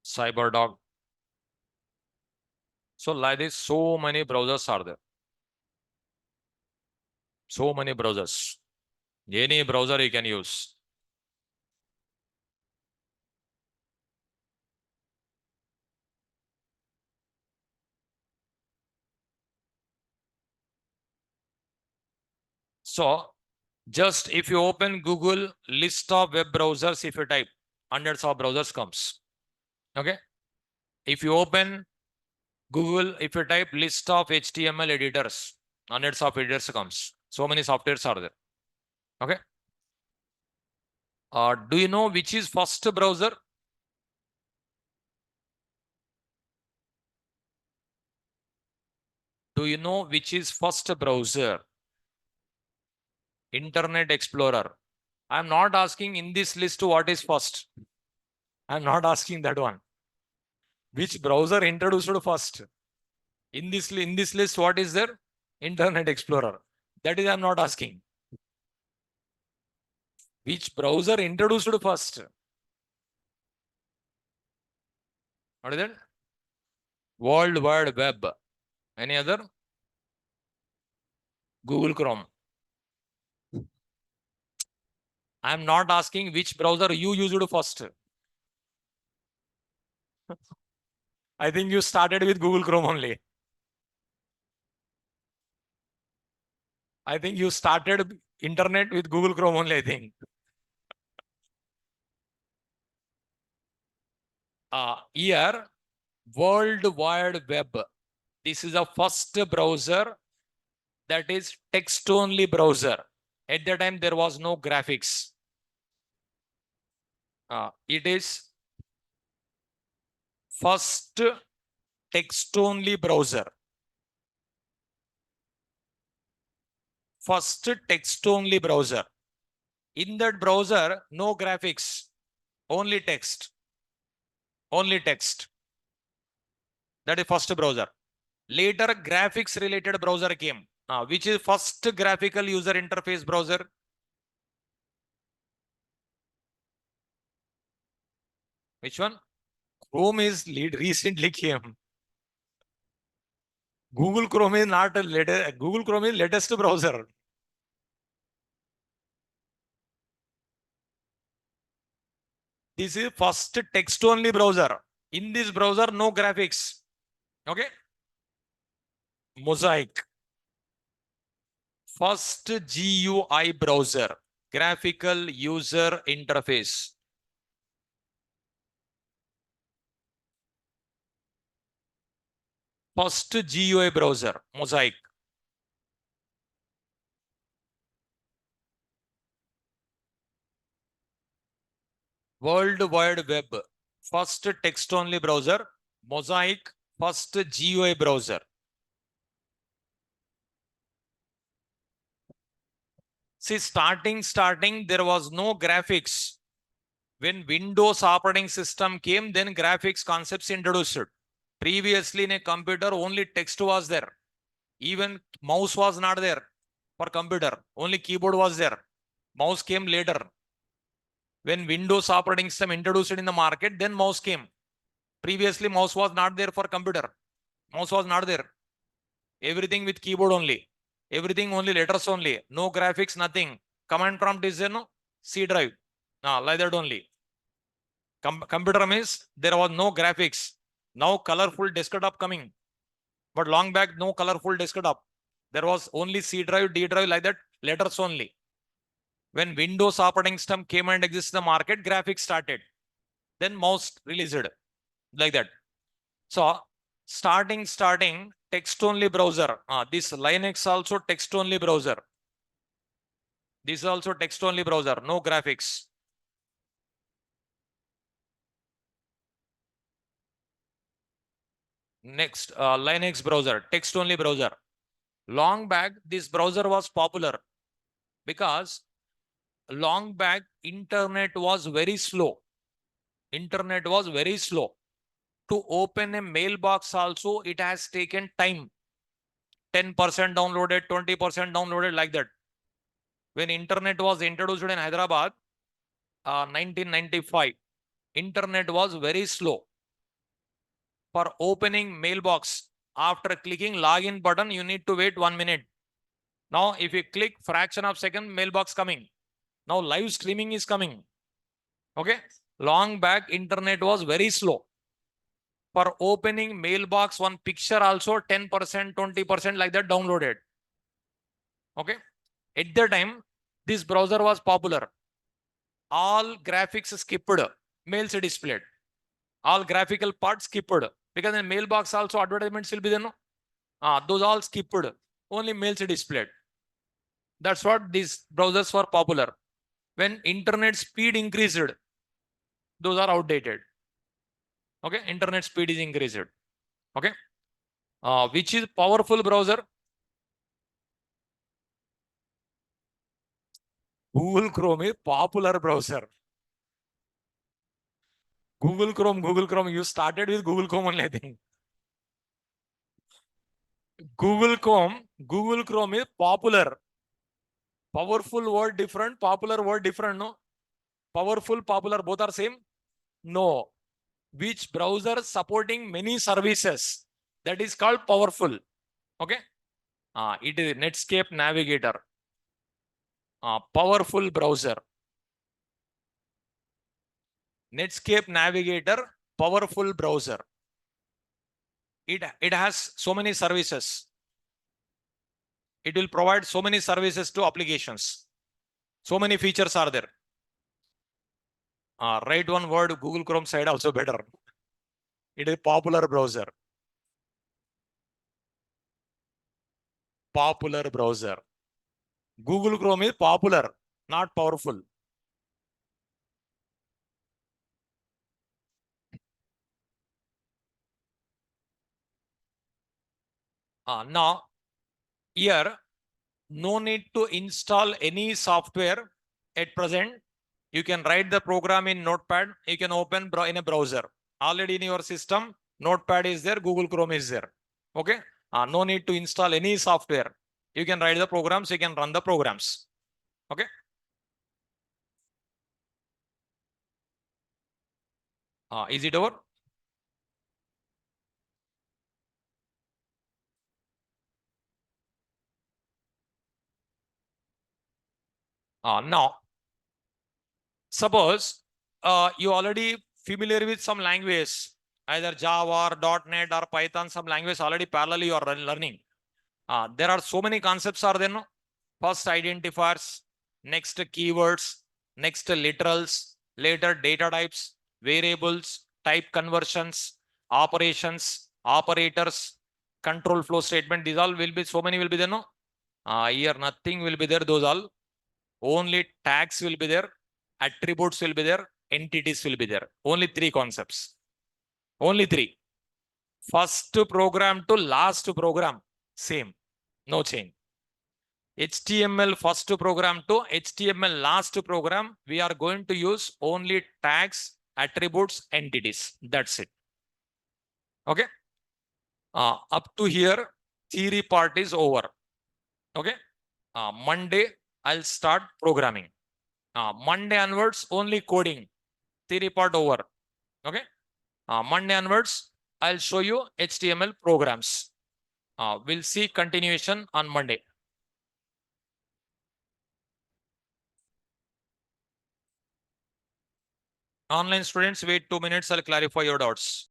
[SPEAKER 1] CyberDog. So like this, so many browsers are there. So many browsers. Any browser you can use. So just if you open Google list of web browsers, if you type, hundreds of browsers comes. Okay. If you open Google, if you type list of HTML editors, hundreds of editors comes. So many softwares are there. Okay. Do you know which is first browser? Do you know which is first browser? Internet Explorer. I'm not asking in this list what is first. I'm not asking that one. Which browser introduced first? In this list, what is there? Internet Explorer. That is I'm not asking. Which browser introduced first? What is that? World Wide Web. Any other? Google Chrome. I'm not asking which browser you used first. I think you started with Google Chrome only. I think you started internet with Google Chrome only, I think. Here, World Wide Web. This is the first browser that is text-only browser. At the time, there was no graphics. It is first text-only browser. First text-only browser. In that browser, no graphics, only text. Only text. That is first browser. Later, graphics-related browser came. Which is first graphical user interface browser? Which one? Chrome is recently came. Google Chrome is not a latest. Google Chrome is latest browser. This is first text-only browser. In this browser, no graphics. Okay. Mosaic. First GUI browser. Graphical user interface. First GUI browser. Mosaic. World Wide Web. First text-only browser. Mosaic. First GUI browser. See, starting, there was no graphics. When Windows operating system came, then graphics concepts introduced. Previously in a computer, only text was there. Even mouse was not there for computer. Only keyboard was there. Mouse came later. When Windows operating system introduced it in the market, then mouse came. Previously, mouse was not there for computer. Mouse was not there. Everything with keyboard only. Everything only letters only. No graphics, nothing. Command prompt is there, no? C drive. Like that only. Computer means there was no graphics. Now colorful desktop coming. But long back, no colorful desktop. There was only C drive, D drive, like that, letters only. When Windows operating system came and existed in the market, graphics started. Then mouse released like that. So starting, text only browser. This Linux also text only browser. This is also text only browser, no graphics. Next, Linux browser, text only browser. Long back, this browser was popular because long back internet was very slow. Internet was very slow. To open a mailbox also, it has taken time. 10% downloaded, 20% downloaded, like that. When internet was introduced in Hyderabad, 1995, internet was very slow. For opening mailbox, after clicking login button, you need to wait 1 minute. Now, if you click fraction of second, mailbox coming. Now live streaming is coming. Okay. Long back, internet was very slow. For opening mailbox, one picture also 10%, 20%, like that downloaded. Okay. At the time, this browser was popular. All graphics skipped, mails displayed. All graphical parts skipped. Because in mailbox also advertisements will be there, no? Those all skipped. Only mails displayed. That's what these browsers were popular. When internet speed increased, those are outdated. Okay, internet speed is increased. Okay, which is powerful browser? Google Chrome is popular browser. Google Chrome. You started with Google Chrome only, I think. Google Chrome is popular. Powerful word different, popular word different, no? Powerful, popular, both are same? No. Which browser supporting many services? That is called powerful. Okay. It is Netscape Navigator. Powerful browser. Netscape Navigator, powerful browser. It has so many services. It will provide so many services to applications. So many features are there. Write one word, Google Chrome side also better. It is popular browser. Popular browser. Google Chrome is popular, not powerful. Now, here, no need to install any software at present. You can write the program in Notepad. You can open in a browser. Already in your system, Notepad is there, Google Chrome is there. Okay. No need to install any software. You can write the programs, you can run the programs. Okay. Is it over? Now, suppose you already familiar with some language, either Java or .NET or Python, some language already parallelly you are learning. There are so many concepts are there. No? First identifiers, next keywords, next literals, later data types, variables, type conversions, operations, operators, control flow statement. These all will be, so many will be there. No? Here nothing will be there. Those all. Only tags will be there, attributes will be there, entities will be there. Only three concepts. Only three. First program to last program, same. No change. HTML first program to HTML last program, we are going to use only tags, attributes, entities. That's it. Okay. Up to here, theory part is over. Okay. Monday, I'll start programming. Monday onwards, only coding. Theory part over. Okay. Monday onwards, I'll show you HTML programs. We'll see continuation on Monday. Online students, wait 2 minutes. I'll clarify your doubts.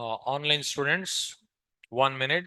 [SPEAKER 1] Online students, 1 minute.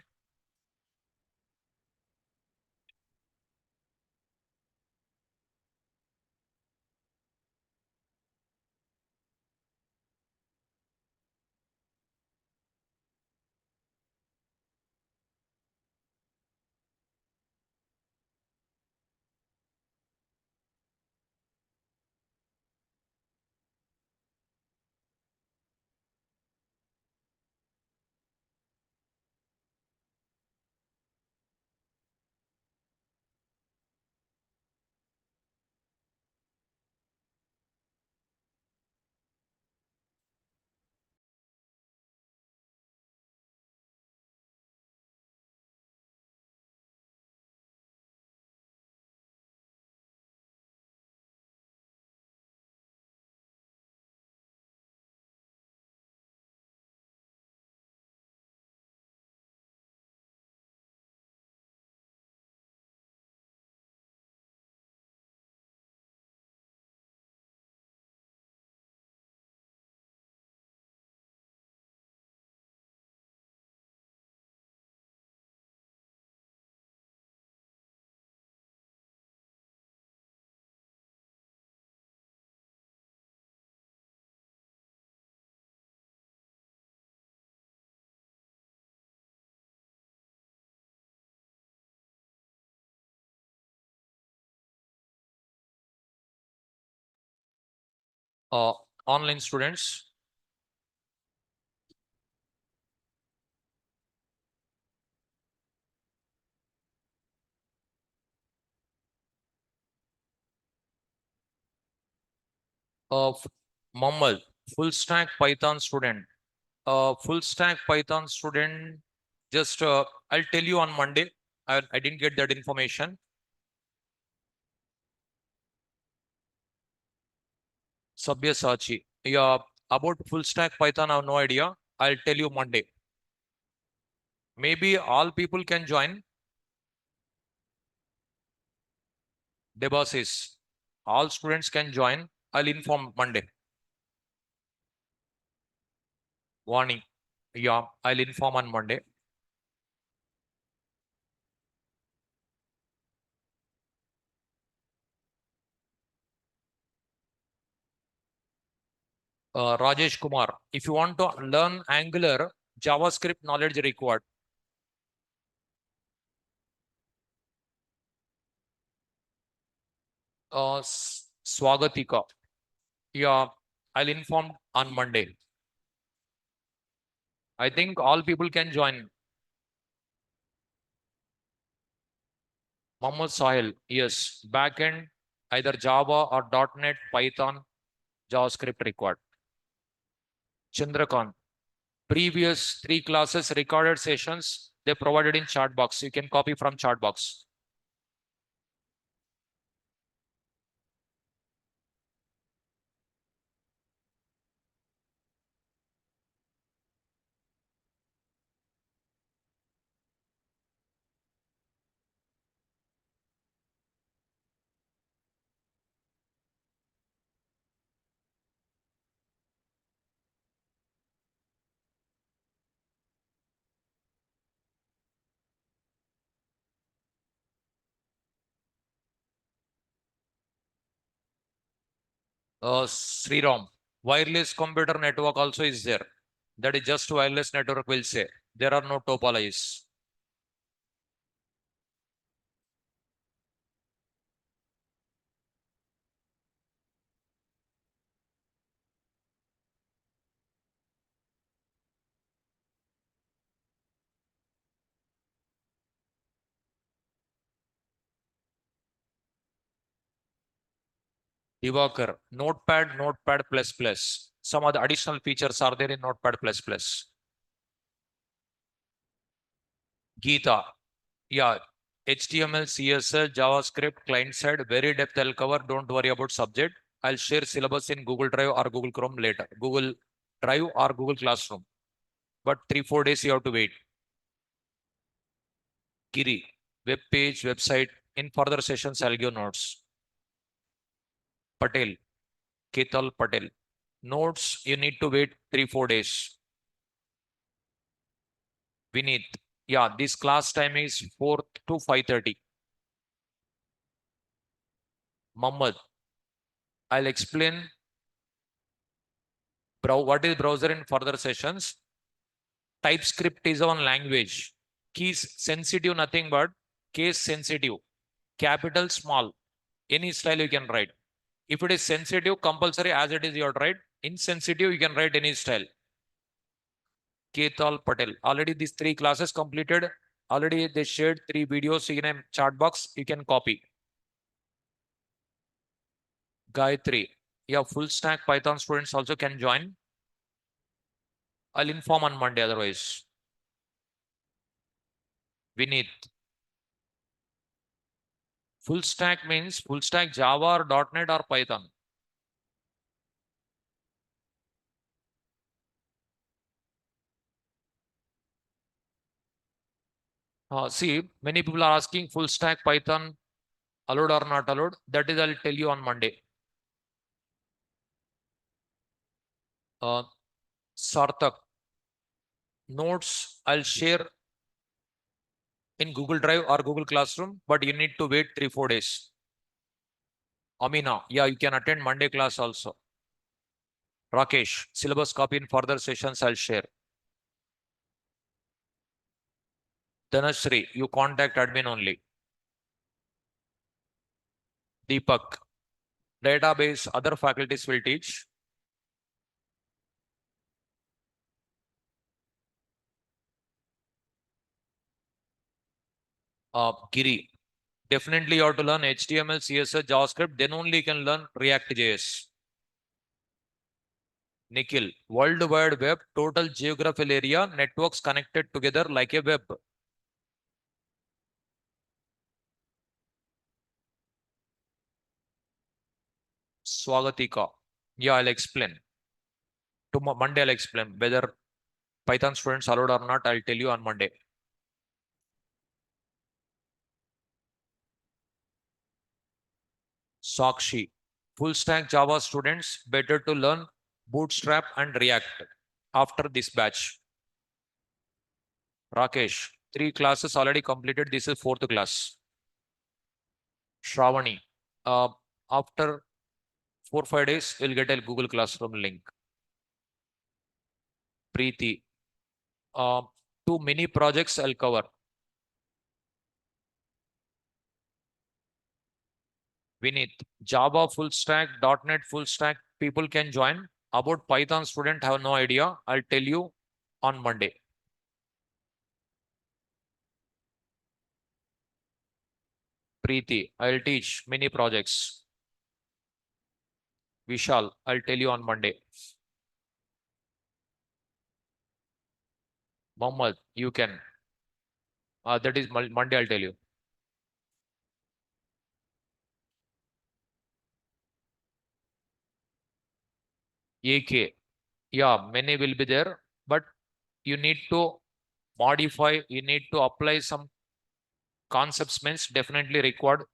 [SPEAKER 1] uh, online students. Mohammed, full stack Python student. Full stack Python student. Just I'll tell you on Monday. I didn't get that information. Sabyasachi. Yeah, about full stack Python, I have no idea. I'll tell you Monday. Maybe all people can join. Debasis. All students can join. I'll inform Monday. Warning. Yeah, I'll inform on Monday. Rajesh Kumar, if you want to learn Angular, JavaScript knowledge required. Swagatika. Yeah, I'll inform on Monday. I think all people can join. Mohammed Sahil, yes, backend, either Java or .NET, Python, JavaScript required. Chandrakant, previous 3 classes recorded sessions, they provided in chat box. You can copy from chat box. Sriram, wireless computer network also is there. That is just wireless network will say. There are no topologies. Divakar, Notepad plus plus. Some other additional features are there in Notepad plus plus. Geeta, yeah, HTML, CSS, JavaScript, client side, very depth I'll cover. Don't worry about subject. I'll share syllabus in Google Drive or Google Chrome later. Google Drive or Google Classroom. But 3-4 days you have to wait. Giri, web page, website. In further sessions, I'll give notes. Patel, Ketal Patel. Notes, you need to wait 3-4 days. Vineet, yeah, this class time is 4 to 5:30. Muhammad, I'll explain what is browser in further sessions. TypeScript is one language. Keys sensitive, nothing but case sensitive. Capital, small. Any style you can write. If it is sensitive, compulsory as it is you write. Insensitive, you can write any style. Ketal Patel. Already these 3 classes completed. Already they shared 3 videos in a chat box. You can copy. Gayatri. Yeah, full stack Python students also can join. I'll inform on Monday otherwise. Vineet. Full stack means full stack Java or .NET or Python. See, many people are asking full stack Python allowed or not allowed. That is, I'll tell you on Monday. Sarthak. Notes I'll share in Google Drive or Google Classroom, but you need to wait 3-4 days. Amina, yeah, you can attend Monday class also. Rakesh, syllabus copy in further sessions I'll share. Dhanashree, you contact admin only. Deepak, database, other faculties will teach. Giri, definitely you have to learn HTML, CSS, JavaScript, then only you can learn React.js. Nikhil, World Wide Web, total geographical area, networks connected together like a web. Swagatika. Yeah, I'll explain. Tomorrow, Monday, I'll explain whether Python students allowed or not. I'll tell you on Monday. Sakshi, full stack Java students better to learn Bootstrap and React after this batch. Rakesh, 3 classes already completed. This is 4th class. Shravani, uh, after 4 5 days, you'll get a Google Classroom link. Preeti, uh, 2 mini projects I'll cover. Vinith, Java full stack, .NET full stack, people can join. About Python student, have no idea. I'll tell you on Monday. Preeti, I'll teach mini projects. Vishal, I'll tell you on Monday. Mohammed, you can. That is Monday, I'll tell you. AK, yeah, many will be there, but you need to modify, you need to apply some concepts means definitely required.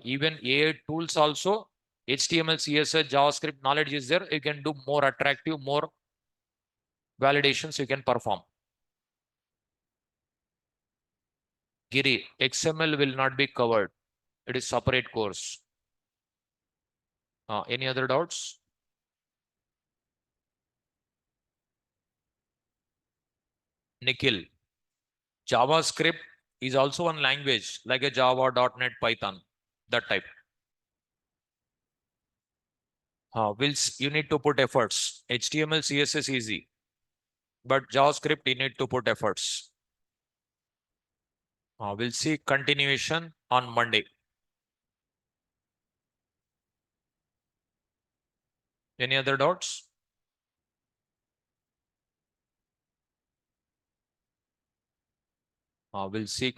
[SPEAKER 1] Even AI tools also, HTML, CSS, JavaScript knowledge is there. You can do more attractive, more validations you can perform. Giri, XML will not be covered. It is separate course. Any other doubts? Nikhil, JavaScript is also one language like a Java, .NET, Python, that type. You need to put efforts. HTML, CSS easy, but JavaScript you need to put efforts. We'll see continuation on Monday. Any other doubts? We'll see.